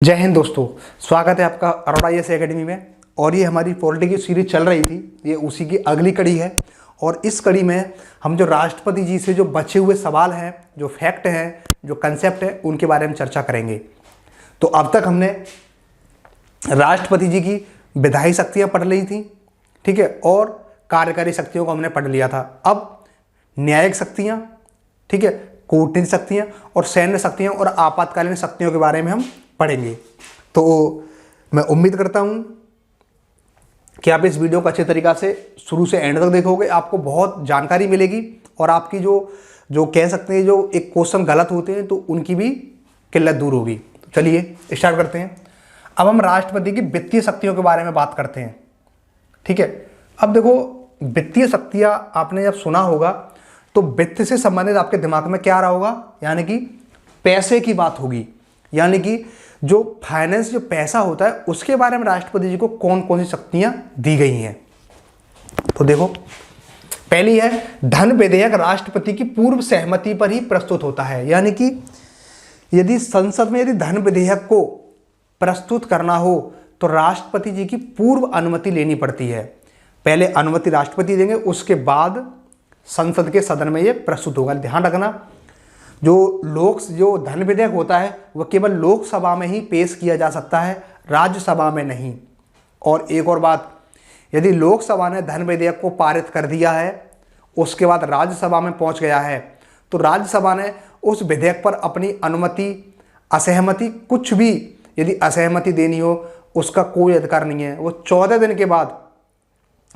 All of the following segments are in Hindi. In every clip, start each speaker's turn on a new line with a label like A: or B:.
A: जय हिंद दोस्तों, स्वागत है आपका अरोड़ा आईएएस एकेडमी में। और ये हमारी पॉलिटी की सीरीज चल रही थी, ये उसी की अगली कड़ी है। और इस कड़ी में हम जो राष्ट्रपति जी से जो बचे हुए सवाल हैं, जो फैक्ट हैं, जो कंसेप्ट है, उनके बारे में चर्चा करेंगे। तो अब तक हमने राष्ट्रपति जी की विधायी शक्तियाँ पढ़ ली थी, ठीक है, और कार्यकारी शक्तियों को हमने पढ़ लिया था। अब न्यायिक शक्तियाँ, ठीक है, कूटनीतिक शक्तियाँ और सैन्य शक्तियाँ और आपातकालीन शक्तियों के बारे में हम पढ़ेंगे। तो मैं उम्मीद करता हूँ कि आप इस वीडियो को अच्छे तरीक़ा से शुरू से एंड तक देखोगे, आपको बहुत जानकारी मिलेगी और आपकी जो कह सकते हैं जो एक क्वेश्चन गलत होते हैं तो उनकी भी किल्लत दूर होगी। तो चलिए स्टार्ट करते हैं। अब हम राष्ट्रपति की वित्तीय शक्तियों के बारे में बात करते हैं, ठीक है। अब देखो, वित्तीय शक्तियाँ आपने जब सुना होगा तो वित्त से संबंधित आपके दिमाग में क्या आ रहा होगा, यानी कि पैसे की बात होगी, यानी कि जो फाइनेंस, जो पैसा होता है, उसके बारे में राष्ट्रपति जी को कौन कौन सी शक्तियां दी गई हैं। तो देखो, पहली है धन विधेयक राष्ट्रपति की पूर्व सहमति पर ही प्रस्तुत होता है। यानी कि यदि संसद में यदि धन विधेयक को प्रस्तुत करना हो तो राष्ट्रपति जी की पूर्व अनुमति लेनी पड़ती है। पहले अनुमति राष्ट्रपति देंगे, उसके बाद संसद के सदन में यह प्रस्तुत होगा। ध्यान रखना, जो धन विधेयक होता है वह केवल लोकसभा में ही पेश किया जा सकता है, राज्यसभा में नहीं। और एक और बात, यदि लोकसभा ने धन विधेयक को पारित कर दिया है, उसके बाद राज्यसभा में पहुंच गया है, तो राज्यसभा ने उस विधेयक पर अपनी अनुमति, असहमति, कुछ भी यदि असहमति देनी हो, उसका कोई अधिकार नहीं है। वो 14 दिन के बाद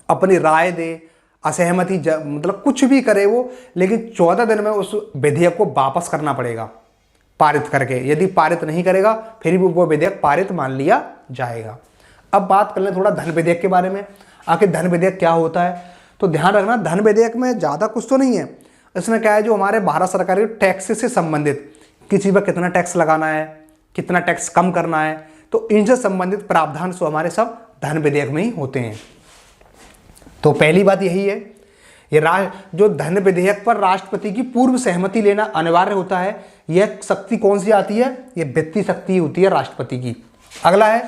A: अपनी राय दे, असहमति मतलब कुछ भी करे वो, लेकिन 14 दिन में उस विधेयक को वापस करना पड़ेगा पारित करके। यदि पारित नहीं करेगा फिर भी वो विधेयक पारित मान लिया जाएगा। अब बात कर लें थोड़ा धन विधेयक के बारे में। आखिर धन विधेयक क्या होता है, तो ध्यान रखना, धन विधेयक में ज़्यादा कुछ तो नहीं है। इसमें क्या है, जो हमारे भारत सरकार के टैक्स से संबंधित, किसी पर कितना टैक्स लगाना है, कितना टैक्स कम करना है, तो इनसे संबंधित प्रावधान सो हमारे सब धन विधेयक में ही होते हैं। तो पहली बात यही है, ये जो धन विधेयक पर राष्ट्रपति की पूर्व सहमति लेना अनिवार्य होता है। यह शक्ति कौन सी आती है, ये वित्तीय शक्ति होती है राष्ट्रपति की। अगला है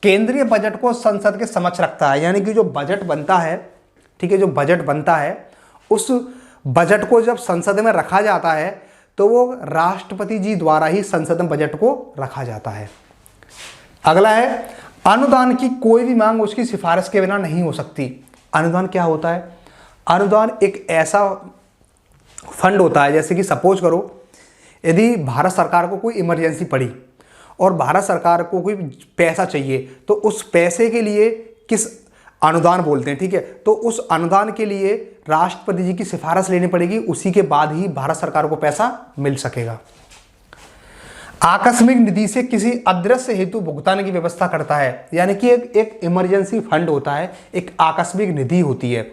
A: केंद्रीय बजट को संसद के समक्ष रखता है। यानी कि जो बजट बनता है, ठीक है, जो बजट बनता है, उस बजट को जब संसद में रखा जाता है तो वो राष्ट्रपति जी द्वारा ही संसद में बजट को रखा जाता है। अगला है अनुदान की कोई भी मांग उसकी सिफारिश के बिना नहीं हो सकती। अनुदान क्या होता है, अनुदान एक ऐसा फंड होता है, जैसे कि सपोज करो यदि भारत सरकार को कोई इमरजेंसी पड़ी और भारत सरकार को कोई पैसा चाहिए, तो उस पैसे के लिए किस अनुदान बोलते हैं, ठीक है। तो उस अनुदान के लिए राष्ट्रपति जी की सिफारिश लेनी पड़ेगी, उसी के बाद ही भारत सरकार को पैसा मिल सकेगा। आकस्मिक निधि से किसी अदृश्य हेतु भुगतान की व्यवस्था करता है। यानी कि एक इमरजेंसी फंड होता है, एक आकस्मिक निधि होती है।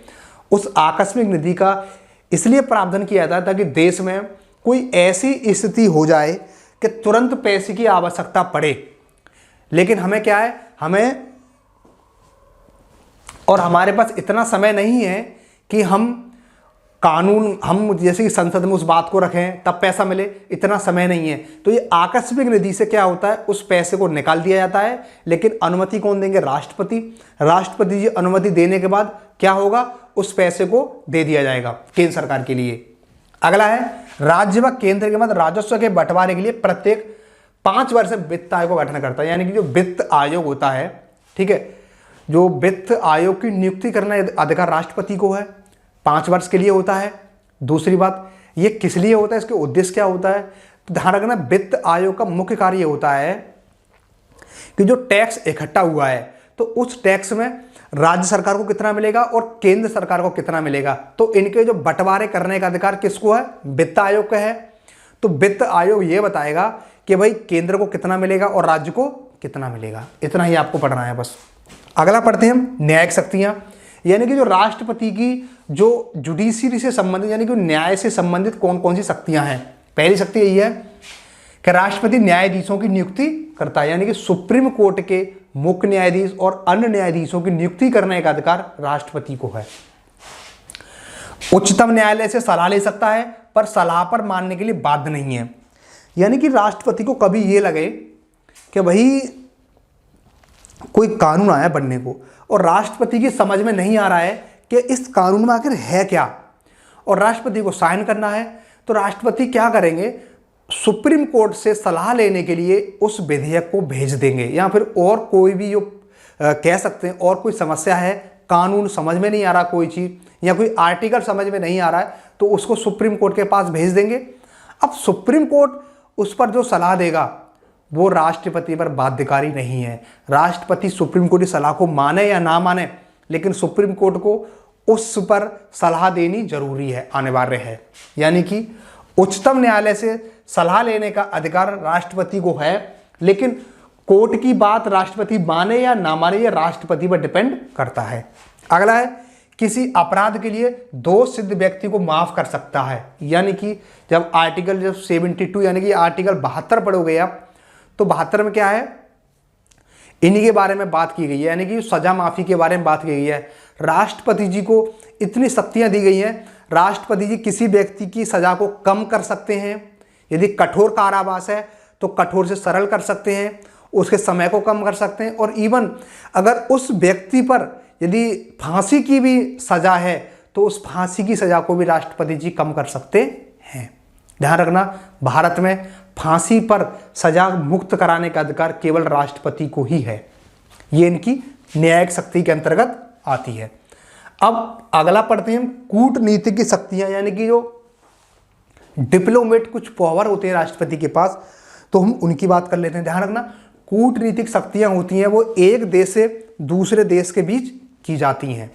A: उस आकस्मिक निधि का इसलिए प्रावधान किया जाता है ताकि देश में कोई ऐसी स्थिति हो जाए कि तुरंत पैसे की आवश्यकता पड़े, लेकिन हमें क्या है, हमारे पास इतना समय नहीं है कि हम जैसे कि संसद में उस बात को रखें तब पैसा मिले, इतना समय नहीं है। तो ये आकस्मिक निधि से क्या होता है, उस पैसे को निकाल दिया जाता है, लेकिन अनुमति कौन देंगे, राष्ट्रपति। राष्ट्रपति जी अनुमति देने के बाद क्या होगा, उस पैसे को दे दिया जाएगा केंद्र सरकार के लिए। अगला है राज्य व केंद्र के मध्य राजस्व के बंटवारे के लिए प्रत्येक 5 वर्ष में वित्त आयोग का गठन करता है। यानी कि जो वित्त आयोग होता है, ठीक है, जो वित्त आयोग की नियुक्ति करना अधिकार राष्ट्रपति को है, 5 वर्ष के लिए होता है। दूसरी बात, ये किस लिए होता है, इसके उद्देश्य क्या होता है, तो ध्यान रखना, वित्त आयोग का मुख्य कार्य होता है कि जो टैक्स इकट्ठा हुआ है तो उस टैक्स में राज्य सरकार को कितना मिलेगा और केंद्र सरकार को कितना मिलेगा। तो इनके जो बंटवारे करने का अधिकार किसको है, वित्त आयोग का है। तो वित्त आयोग ये बताएगा कि भाई केंद्र को कितना मिलेगा और राज्य को कितना मिलेगा। इतना ही आपको पढ़ना है बस। अगला पढ़ते हैं हम न्यायिक शक्तियां। यानी कि जो राष्ट्रपति की जो जुडिशरी से संबंधित, यानी कि न्याय से संबंधित कौन कौन सी शक्तियां हैं। पहली शक्ति यही है कि राष्ट्रपति न्यायाधीशों की नियुक्ति करता है। यानी कि सुप्रीम कोर्ट के मुख्य न्यायाधीश और अन्य न्यायाधीशों की नियुक्ति करने का अधिकार राष्ट्रपति को है। उच्चतम न्यायालय से सलाह ले सकता है, पर सलाह पर मानने के लिए बाध्य नहीं है। यानी कि राष्ट्रपति को कभी ये लगे कि भाई कोई कानून आया बनने को और राष्ट्रपति की समझ में नहीं आ रहा है कि इस कानून में आखिर है क्या, और राष्ट्रपति को साइन करना है, तो राष्ट्रपति क्या करेंगे, सुप्रीम कोर्ट से सलाह लेने के लिए उस विधेयक को भेज देंगे। या फिर और कोई भी जो कह सकते हैं और कोई समस्या है, कानून समझ में नहीं आ रहा कोई चीज़, या कोई आर्टिकल समझ में नहीं आ रहा है, तो उसको सुप्रीम कोर्ट के पास भेज देंगे। अब सुप्रीम कोर्ट उस पर जो सलाह देगा वो राष्ट्रपति पर बाध्यकारी नहीं है। राष्ट्रपति सुप्रीम कोर्ट की सलाह को माने या ना माने, लेकिन सुप्रीम कोर्ट को उस पर सलाह देनी जरूरी है, अनिवार्य है। यानी कि उच्चतम न्यायालय से सलाह लेने का अधिकार राष्ट्रपति को है, लेकिन कोर्ट की बात राष्ट्रपति माने या ना माने ये राष्ट्रपति पर डिपेंड करता है। अगला है, किसी अपराध के लिए दोष सिद्ध व्यक्ति को माफ कर सकता है। यानी कि जब आर्टिकल 72 यानी कि आर्टिकल 72 पढ़ोगे आप, तो 72 में क्या है, इन्हीं के बारे में बात की गई है, यानी कि सजा माफी के बारे में बात की गई है। राष्ट्रपति जी को इतनी शक्तियां दी गई हैं, राष्ट्रपति जी किसी व्यक्ति की सजा को कम कर सकते हैं। यदि कठोर कारावास है तो कठोर से सरल कर सकते हैं, उसके समय को कम कर सकते हैं, और इवन अगर उस व्यक्ति पर यदि फांसी की भी सजा है तो उस फांसी की सजा को भी राष्ट्रपति जी कम कर सकते हैं। ध्यान रखना, भारत में फांसी पर सजा मुक्त कराने का अधिकार केवल राष्ट्रपति को ही है। ये इनकी न्यायिक शक्ति के अंतर्गत आती है। अब अगला पढ़ते हैं कूटनीतिक की शक्तियां, यानी कि जो डिप्लोमेट कुछ पावर होते हैं राष्ट्रपति के पास, तो हम उनकी बात कर लेते हैं। ध्यान रखना, कूटनीतिक शक्तियां होती हैं वो एक देश से दूसरे देश के बीच की जाती हैं।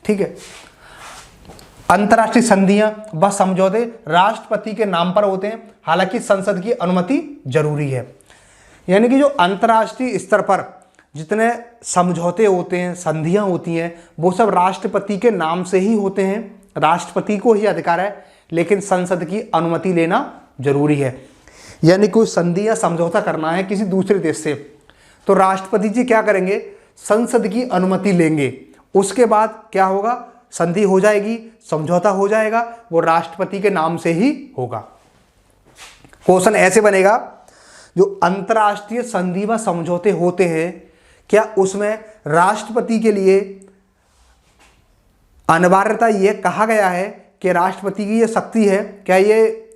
A: ठीक है, अंतर्राष्ट्रीय संधियां व समझौते राष्ट्रपति के नाम पर होते हैं, हालांकि संसद की अनुमति जरूरी है। यानी कि जो अंतर्राष्ट्रीय स्तर पर जितने समझौते होते हैं, संधियां होती हैं, वो सब राष्ट्रपति के नाम से ही होते हैं, राष्ट्रपति को ही अधिकार है, लेकिन संसद की अनुमति लेना जरूरी है। यानी कोई संधि या समझौता करना है किसी दूसरे देश से, तो राष्ट्रपति जी क्या करेंगे, संसद की अनुमति लेंगे, उसके बाद क्या होगा, संधि हो जाएगी, समझौता हो जाएगा, वो राष्ट्रपति के नाम से ही होगा। क्वेश्चन ऐसे बनेगा, जो अंतर्राष्ट्रीय संधि व समझौते होते हैं, क्या उसमें राष्ट्रपति के लिए अनिवार्यता यह कहा गया है कि राष्ट्रपति की ये शक्ति है, क्या ये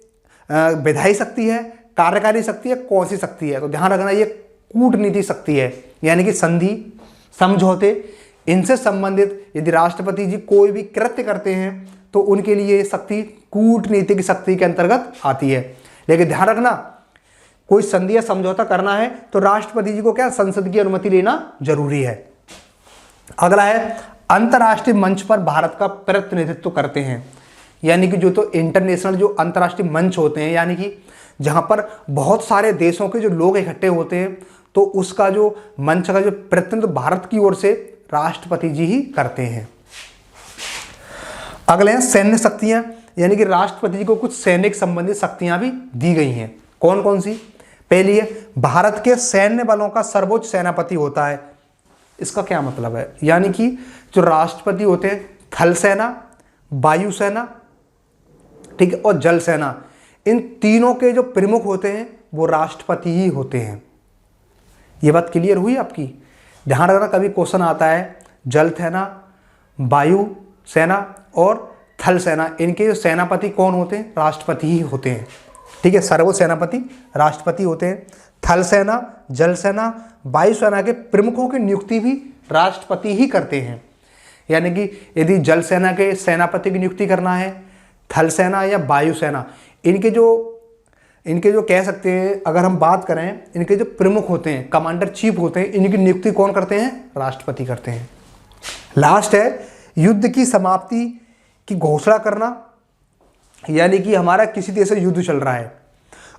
A: विधायी शक्ति है, कार्यकारी शक्ति है, कौन सी शक्ति है? तो ध्यान रखना, ये कूटनीति शक्ति है। यानी कि संधि, समझौते, इनसे संबंधित यदि राष्ट्रपति जी कोई भी कृत्य करते हैं तो उनके लिए ये शक्ति कूटनीतिक शक्ति के अंतर्गत आती है। लेकिन ध्यान रखना, कोई संधि या समझौता करना है तो राष्ट्रपति जी को क्या, संसद की अनुमति लेना जरूरी है। अगला है, अंतर्राष्ट्रीय मंच पर भारत का प्रतिनिधित्व करते हैं। यानी कि जो तो इंटरनेशनल जो अंतर्राष्ट्रीय मंच होते हैं, यानी कि जहां पर बहुत सारे देशों के जो लोग इकट्ठे होते हैं, तो उसका जो मंच का जो प्रतिनिधित्व भारत की ओर से राष्ट्रपति जी ही करते हैं। अगले हैं सैन्य शक्तियां, यानी कि राष्ट्रपति जी को कुछ सैनिक संबंधित शक्तियां भी दी गई हैं। कौन कौन सी? पहली है, भारत के सैन्य बलों का सर्वोच्च सेनापति होता है। इसका क्या मतलब है? यानी कि जो राष्ट्रपति होते हैं, थल सेना, वायुसेना, ठीक है, और जल सेना, इन तीनों के जो प्रमुख होते हैं वो राष्ट्रपति ही होते हैं। ये बात क्लियर हुई आपकी? ध्यान रखना, कभी क्वेश्चन आता है जल सेना, वायु सेना और थल सेना, इनके जो सेनापति कौन होते हैं? राष्ट्रपति ही होते हैं। ठीक है, सर्वोच्च सेनापति राष्ट्रपति होते हैं। थल सेना, जल सेना, वायुसेना के प्रमुखों की नियुक्ति भी राष्ट्रपति ही करते हैं। यानी कि यदि जल सेना के सेनापति की नियुक्ति करना है, थल सेना या वायुसेना, इनके जो कह सकते हैं, अगर हम बात करें, इनके जो प्रमुख होते हैं, कमांडर चीफ होते हैं, इनकी नियुक्ति कौन करते हैं? राष्ट्रपति करते हैं। लास्ट है, युद्ध की समाप्ति की घोषणा करना। यानी कि हमारा किसी देश से युद्ध चल रहा है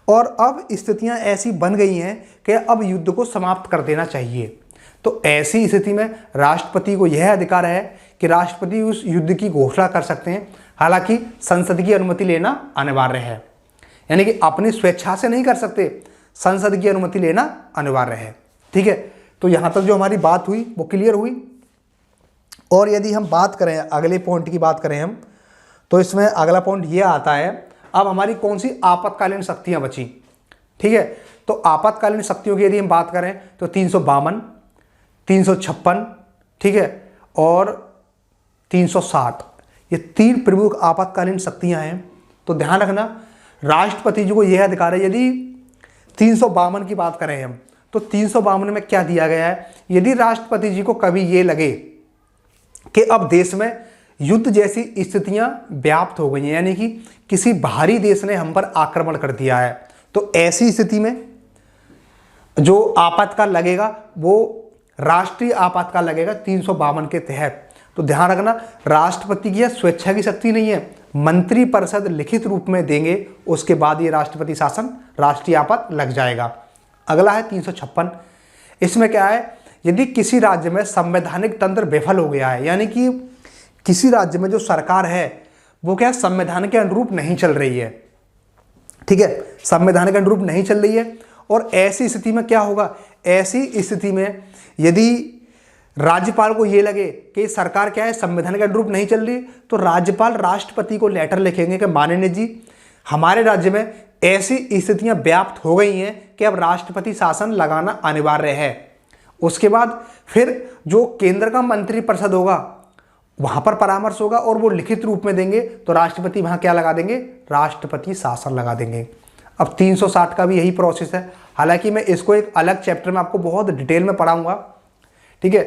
A: और अब स्थितियां ऐसी बन गई हैं कि अब युद्ध को समाप्त कर देना चाहिए, तो ऐसी स्थिति में राष्ट्रपति को यह अधिकार है कि राष्ट्रपति उस युद्ध की घोषणा कर सकते हैं। हालांकि संसद की अनुमति लेना अनिवार्य है, यानी कि अपनी स्वेच्छा से नहीं कर सकते, संसद की अनुमति लेना अनिवार्य है। ठीक है, तो यहां तक जो हमारी बात हुई वो क्लियर हुई। और यदि हम बात करें, अगले पॉइंट की बात करें हम, तो इसमें अगला पॉइंट ये आता है, अब हमारी कौन सी आपातकालीन शक्तियां बची। ठीक है, तो आपातकालीन शक्तियों की यदि हम बात करें तो 352, 356, ठीक है, और 360, ये 3 प्रमुख आपातकालीन शक्तियां हैं। तो ध्यान रखना, राष्ट्रपति जी को यह अधिकार है। यदि 352 की बात करें हम, तो 352 में क्या दिया गया है, यदि राष्ट्रपति जी को कभी ये लगे कि अब देश में युद्ध जैसी स्थितियां व्याप्त हो गई हैं, यानी कि किसी बाहरी देश ने हम पर आक्रमण कर दिया है, तो ऐसी स्थिति में जो आपातकाल लगेगा वो राष्ट्रीय आपातकाल लगेगा 352 के तहत। तो ध्यान रखना, राष्ट्रपति की यह स्वेच्छा की शक्ति नहीं है, मंत्रिपरिषद लिखित रूप में देंगे, उसके बाद ये राष्ट्रपति शासन राष्ट्रीय आपात लग जाएगा। अगला है 356। इसमें क्या है, यदि किसी राज्य में संवैधानिक तंत्र विफल हो गया है, यानी कि किसी राज्य में जो सरकार है वो क्या संविधान के अनुरूप नहीं चल रही है, ठीक है, संविधान के अनुरूप नहीं चल रही है, और ऐसी स्थिति में क्या होगा, ऐसी स्थिति में यदि राज्यपाल को ये लगे कि सरकार क्या है संविधान के अनुरूप नहीं चल रही, तो राज्यपाल राष्ट्रपति को लेटर लिखेंगे कि माननीय जी, हमारे राज्य में ऐसी स्थितियां व्याप्त हो गई हैं कि अब राष्ट्रपति शासन लगाना अनिवार्य है। उसके बाद फिर जो केंद्र का मंत्रिपरिषद होगा वहां पर परामर्श होगा और वो लिखित रूप में देंगे, तो राष्ट्रपति वहां क्या लगा देंगे, राष्ट्रपति शासन लगा देंगे। अब 360 का भी यही प्रोसेस है, हालांकि मैं इसको एक अलग चैप्टर में आपको बहुत डिटेल में पढ़ाऊंगा, ठीक है।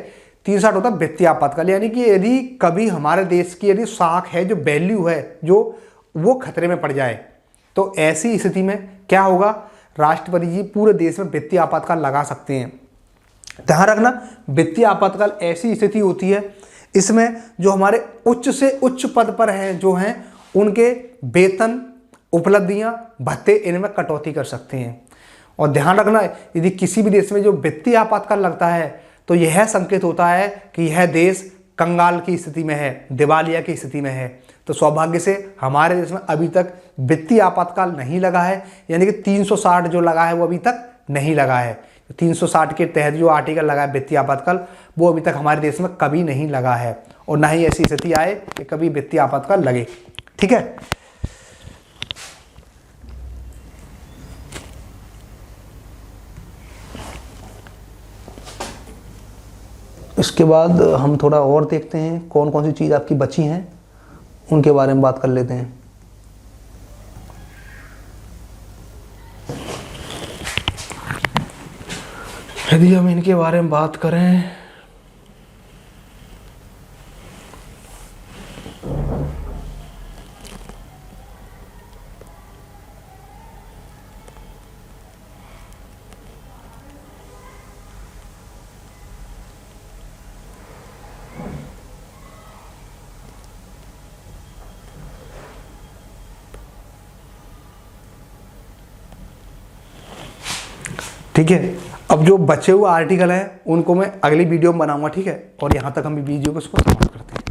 A: 360 होता है वित्तीय आपातकाल, यानी कि यदि कभी हमारे देश की यदि साख है, जो वैल्यू है, जो वो खतरे में पड़ जाए, तो ऐसी स्थिति में क्या होगा, राष्ट्रपति जी पूरे देश में वित्तीय आपातकाल लगा सकते हैं। ध्यान रखना, वित्तीय आपातकाल ऐसी स्थिति होती है, इसमें जो हमारे उच्च से उच्च पद पर हैं जो हैं उनके वेतन, उपलब्धियां, भत्ते, इनमें कटौती कर सकते हैं। और ध्यान रखना, यदि किसी भी देश में जो वित्तीय आपातकाल लगता है तो यह संकेत होता है कि यह देश कंगाल की स्थिति में है, दिवालिया की स्थिति में है। तो सौभाग्य से हमारे देश में अभी तक वित्तीय आपातकाल नहीं लगा है, यानी कि 360 जो लगा है वो अभी तक नहीं लगा है। 360 के तहत जो आर्टिकल लगा है वित्तीय आपातकाल, वो अभी तक हमारे देश में कभी नहीं लगा है, और ना ही ऐसी स्थिति आए कि कभी वित्तीय आपातकाल लगे, ठीक है। इसके बाद हम थोड़ा और देखते हैं कौन कौन सी चीज़ आपकी बची हैं, उनके बारे में बात कर लेते हैं। यदि हम इनके बारे में बात करें, ठीक है। अब जो बचे हुए आर्टिकल हैं उनको मैं अगली वीडियो में बनाऊंगा, ठीक है। और यहाँ तक हम वीडियो को समाप्त करते हैं।